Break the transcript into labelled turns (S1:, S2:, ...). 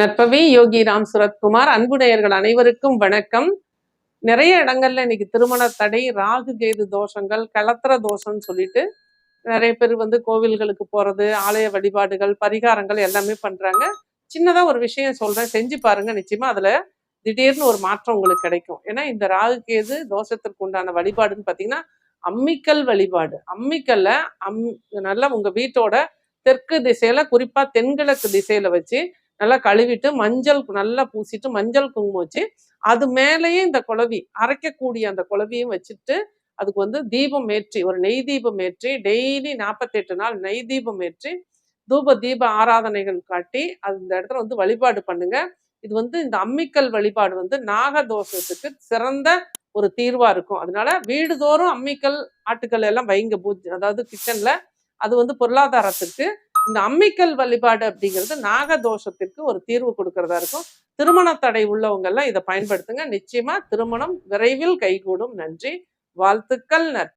S1: நற்பவி யோகி ராம் சுரத்குமார். அன்பு நேயர்கள் அனைவருக்கும் வணக்கம். நிறைய இடங்கள்ல இன்னைக்கு திருமண தடை, ராகு கேது தோஷங்கள், கலத்திர தோஷம்னு சொல்லிட்டு நிறைய பேர் கோவில்களுக்கு போறது, ஆலய வழிபாடுகள், பரிகாரங்கள் எல்லாமே பண்றாங்க. சின்னதா ஒரு விஷயம் சொல்றேன், செஞ்சு பாருங்க. நிச்சயமா அதுல திடீர்னு ஒரு மாற்றம் உங்களுக்கு கிடைக்கும். ஏன்னா இந்த ராகு கேது தோஷத்திற்கு உண்டான வழிபாடுன்னு பாத்தீங்கன்னா அம்மிக்கல் வழிபாடு. அம்மிக்கல்ல நல்லா உங்க வீட்டோட தெற்கு திசையில, குறிப்பா தென்கிழக்கு திசையில வச்சு நல்லா கழுவிட்டு மஞ்சள் நல்லா பூசிட்டு மஞ்சள் குங்குமம் வச்சு அது மேலேயே இந்த குழவி அரைக்கக்கூடிய அந்த குழவியும் வச்சுட்டு அதுக்கு தீபம் ஏற்றி, ஒரு நெய் தீபம் ஏற்றி, டெய்லி 48 நாள் நெய் தீபம் ஏற்றி தூப தீப ஆராதனைகள் காட்டி அந்த இடத்துல வழிபாடு பண்ணுங்க. இது இந்த அம்மிக்கல் வழிபாடு நாகதோஷத்துக்கு சிறந்த ஒரு தீர்வா இருக்கும். அதனால வீடுதோறும் அம்மிக்கல் ஆட்டுக்கல் எல்லாம் வைங்க, பூஜை அதாவது கிச்சன்ல. அது பொருளாதாரத்துக்கு. இந்த அம்மிக்கல் வழிபாடு அப்படிங்கிறது நாகதோஷத்திற்கு ஒரு தீர்வு கொடுக்கறதா இருக்கும். திருமண தடை உள்ளவங்க எல்லாம் இதை பயன்படுத்துங்க. நிச்சயமா திருமணம் விரைவில் கைகூடும். நன்றி, வாழ்த்துக்கள்.